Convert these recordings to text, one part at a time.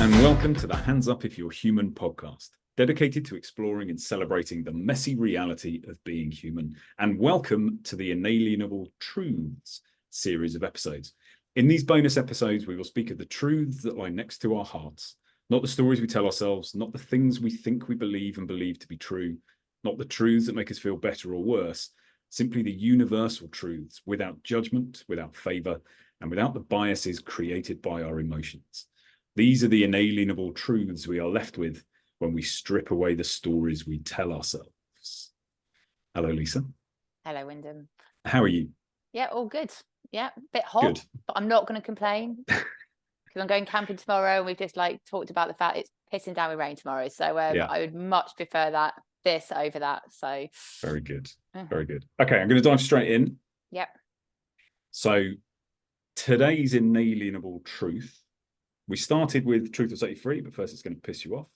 and welcome to the Hands Up If You're Human podcast, dedicated to exploring and celebrating the messy reality of being human. And welcome to the Inalienable Truths series of episodes. In these bonus episodes, we will speak of the truths that lie next to our hearts, not the stories we tell ourselves, not the things we think we believe and believe to be true, not the truths that make us feel better or worse, simply the universal truths without judgment, without favour, and without the biases created by our emotions. These are the inalienable truths we are left with when we strip away the stories we tell ourselves. Hello, Lisa. Hello, Wyndham. How are you? Yeah, all good. Yeah, a bit hot, Good. but I'm not going to complain because I'm going camping tomorrow, and we've just talked about the fact it's pissing down with rain tomorrow. So Yeah. I would much prefer this over that. So very good. Very good. Okay, I'm going to dive straight in. Yep. So today's inalienable truth. We started with truth will set you free, but first it's going to piss you off.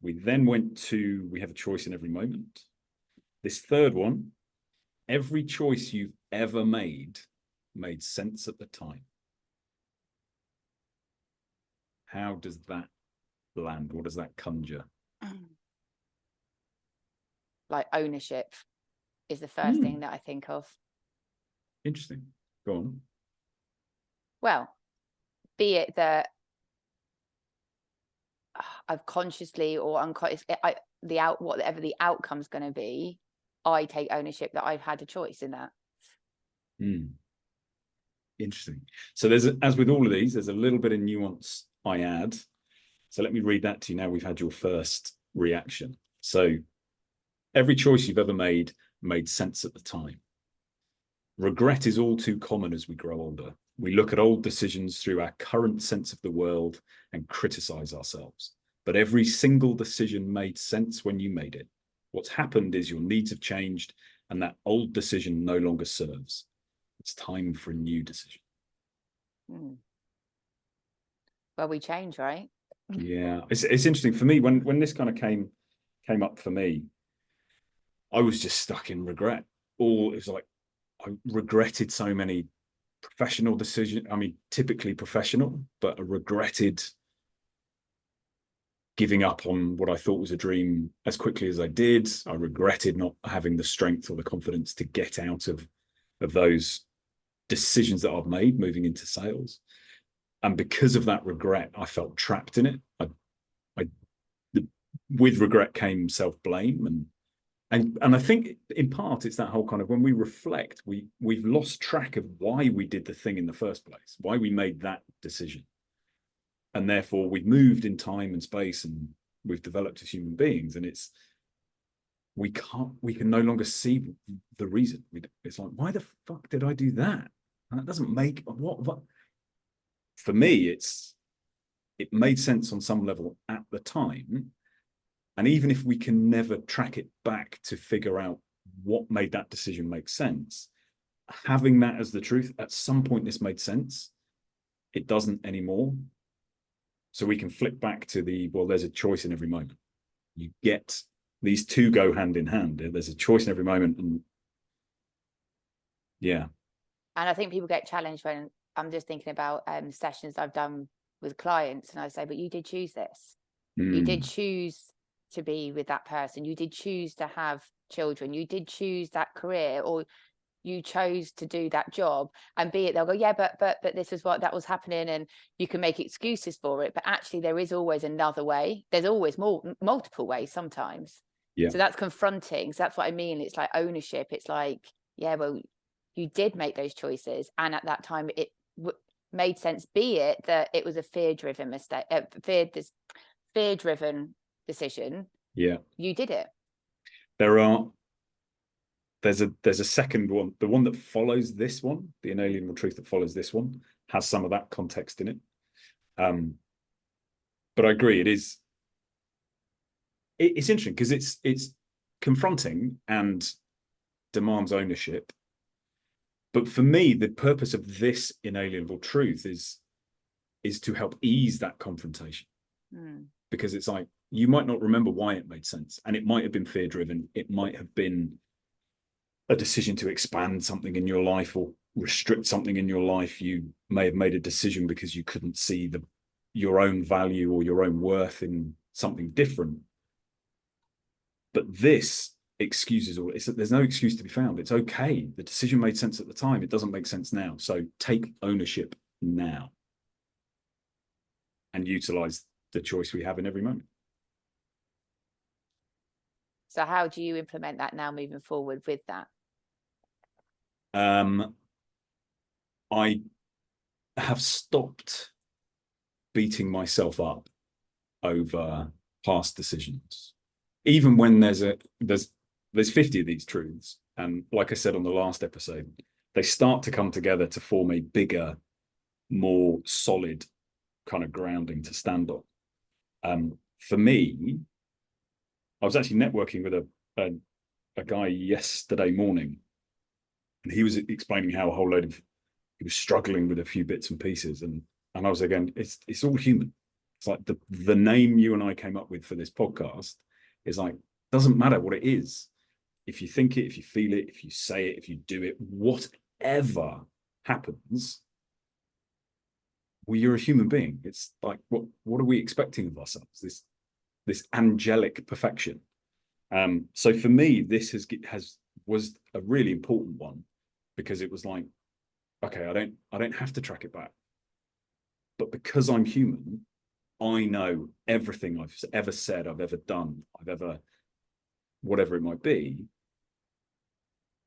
We then went to we have a choice in every moment. This third one, every choice you've ever made sense at the time. How does that land? What does that conjure? Like ownership is the first thing that I think of. Interesting. Go on. Well, be it that I've consciously or unconsciously, whatever the outcome's going to be, I take ownership that I've had a choice in that. Interesting. So as with all of these, there's a little bit of nuance I add. So let me read that to you now. We've had your first reaction. So every choice you've ever made sense at the time. Regret is all too common as we grow older. We look at old decisions through our current sense of the world and criticize ourselves. But every single decision made sense when you made it. What's happened is your needs have changed and that old decision no longer serves. It's time for a new decision. Well, we change, right? Yeah, it's interesting for me when this kind of came up for me. I was just stuck in regret. It was like I regretted so many professional decisions. I mean, typically professional, but I regretted giving up on what I thought was a dream as quickly as I did. I regretted not having the strength or the confidence to get out of those decisions that I've made moving into sales. And because of that regret, I felt trapped in it. With regret came self-blame, and I think in part it's that whole kind of when we reflect, we've lost track of why we did the thing in the first place, why we made that decision, and therefore we've moved in time and space, and we've developed as human beings, and we can no longer see the reason. It's like, why the fuck did I do that? And that doesn't make what for me. It made sense on some level at the time. And even if we can never track it back to figure out what made that decision make sense, having that as the truth, at some point this made sense, it doesn't anymore. So we can flip back to there's a choice in every moment. You get these two go hand in hand. There's a choice in every moment. And yeah. And I think people get challenged when I'm just thinking about sessions I've done with clients, and I say, but you did choose this. You did choose to be with that person. You did choose to have children. You did choose that career, or you chose to do that job. And be it, they'll go, yeah, but this is that was happening, and you can make excuses for it. But actually, there is always another way. There's always multiple ways sometimes. Yeah. So that's confronting. So that's what I mean. It's like ownership. It's like, yeah, well, you did make those choices, and at that time, it made sense. Be it that it was a fear-driven mistake, fear-driven decision. Yeah, you did it. There's a second one, the one that follows this one, the inalienable truth that follows this one, has some of that context in it. But I agree, it's interesting because it's confronting and demands ownership. But for me, the purpose of this inalienable truth is to help ease that confrontation. Because it's like, you might not remember why it made sense, and it might have been fear-driven. It might have been a decision to expand something in your life or restrict something in your life. You may have made a decision because you couldn't see your own value or your own worth in something different. But this excuses all. There's no excuse to be found. It's okay. The decision made sense at the time. It doesn't make sense now. So take ownership now and utilize the choice we have in every moment. So how do you implement that now moving forward with that? I have stopped beating myself up over past decisions, even when there's 50 of these truths, and like I said on the last episode, they start to come together to form a bigger, more solid kind of grounding to stand on. For me, I was actually networking with a guy yesterday morning, and he was explaining how a whole load of he was struggling with a few bits and pieces, and I was again, it's all human. It's like the name you and I came up with for this podcast is like, doesn't matter what it is. If you think it, if you feel it, if you say it, if you do it, whatever happens, well, you're a human being. It's like, what are we expecting of ourselves? This angelic perfection. So for me, this was a really important one, because it was like, okay, I don't have to track it back. But because I'm human, I know everything I've ever said, I've ever done, whatever it might be,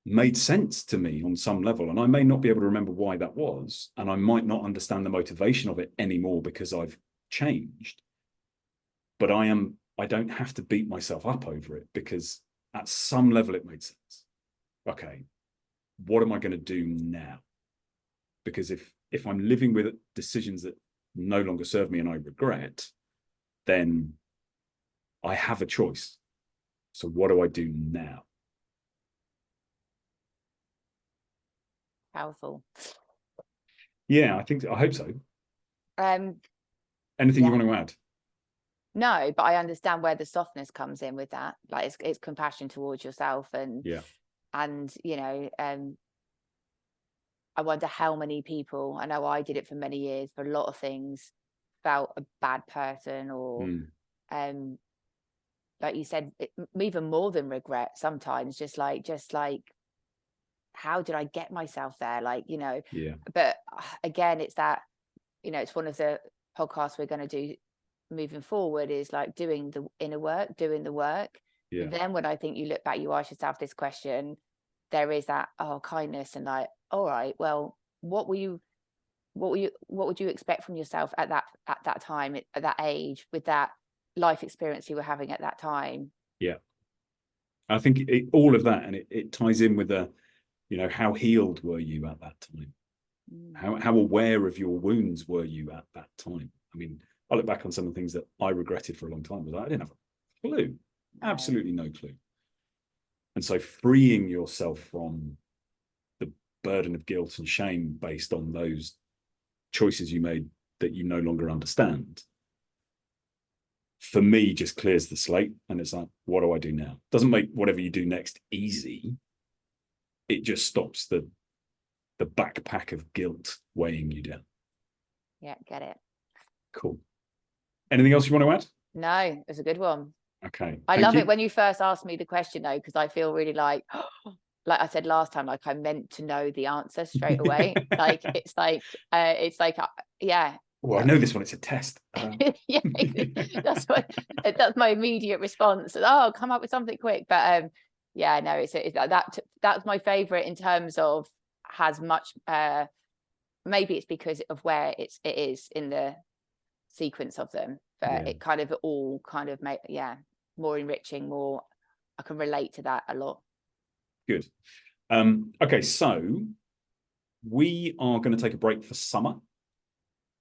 made sense to me on some level. And I may not be able to remember why that was, and I might not understand the motivation of it anymore because I've changed. But I don't have to beat myself up over it, because at some level it made sense. Okay, what am I going to do now? Because if I'm living with decisions that no longer serve me and I regret, then I have a choice. So what do I do now? Powerful. Yeah, I hope so. Anything you want to add? No, but I understand where the softness comes in with that. Like it's compassion towards yourself, and you know, I wonder how many people, I know I did it for many years, for a lot of things, felt a bad person, or like you said, even more than regret sometimes, just like how did I get myself there? Like, you know, but again, it's that, you know, it's one of the podcasts we're going to do moving forward, is like doing the inner work, doing the work. And then when I think you look back, you ask yourself this question, there is that, kindness, and like, all right, well, what would you expect from yourself at that time, at that age, with that life experience you were having at that time? I think all of that, and it ties in with you know, how healed were you at that time? How aware of your wounds were you at that time? I mean, I look back on some of the things that I regretted for a long time. I didn't have a clue, absolutely no clue. And so freeing yourself from the burden of guilt and shame based on those choices you made that you no longer understand, for me, just clears the slate. And it's like, what do I do now? Doesn't make whatever you do next easy. It just stops the backpack of guilt weighing you down. Yeah, get it. Cool. Anything else you want to add? No, it's a good one. Okay. I love it when you first asked me the question, though, because I feel really like I said last time, like I meant to know the answer straight away. Like it's like yeah. Well, I know this one. It's a test. Yeah, that's my immediate response. Oh, come up with something quick. But yeah, no, that's my favorite in terms of has much. Maybe it's because of where it is in the sequence of them, but it kind of all kind of make more enriching, more. I can relate to that a lot. Good. Okay, so we are going to take a break for summer.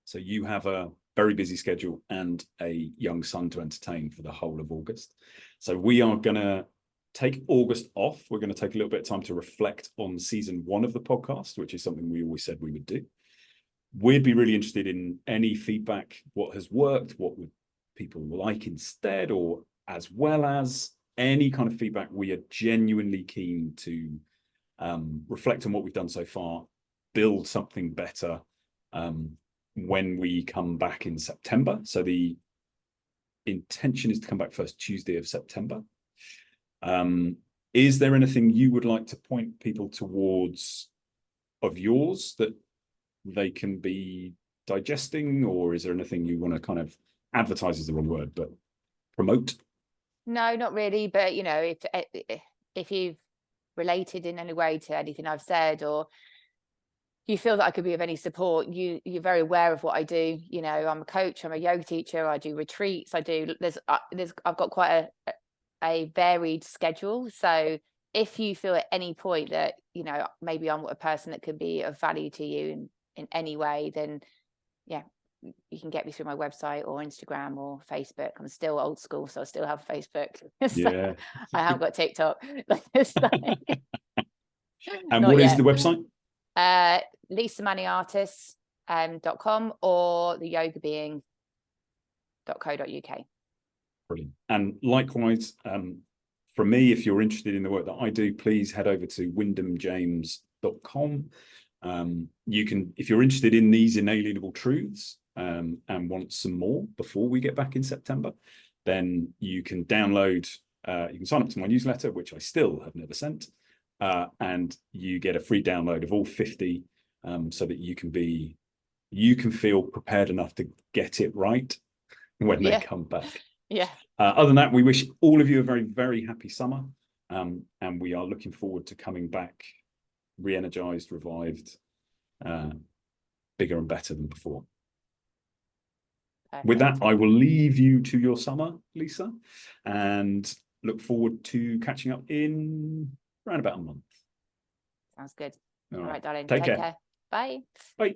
So you have a very busy schedule and a young son to entertain for the whole of August. So we are going to take August off. We're going to take a little bit of time to reflect on season 1 of the podcast, which is something we always said we would do. We'd be really interested in any feedback, what has worked, what would people like instead, or as well as any kind of feedback. We are genuinely keen to reflect on what we've done so far, build something better, when we come back in September. So the intention is to come back first Tuesday of September. Is there anything you would like to point people towards of yours that they can be digesting, or is there anything you want to kind of advertise is the wrong word, but promote? No, not really. But you know, if you've related in any way to anything I've said, or you feel that I could be of any support, you're very aware of what I do. You know, I'm a coach, I'm a yoga teacher, I do retreats, I've got quite a varied schedule. So if you feel at any point that, you know, maybe I'm a person that could be of value to you in any way, then yeah, you can get me through my website or Instagram or Facebook. I'm still old school, so I still have Facebook. So Yeah. I haven't got TikTok. And what is the website? lisamanniartist.com or theyogabeing.co.uk. Brilliant. And likewise, from me, if you're interested in the work that I do, please head over to wyndhamjames.com. You can, if you're interested in these inalienable truths and want some more before we get back in September, then you can download, you can sign up to my newsletter, which I still have never sent, and you get a free download of all 50 so that you can feel prepared enough to get it right when they come back. Yeah. Other than that, we wish all of you a very, very happy summer. And we are looking forward to coming back re-energized, revived, bigger and better than before. Perfect. With that, I will leave you to your summer, Lisa, and look forward to catching up in around about a month. Sounds good. All right, darling. Take care. Bye. Bye.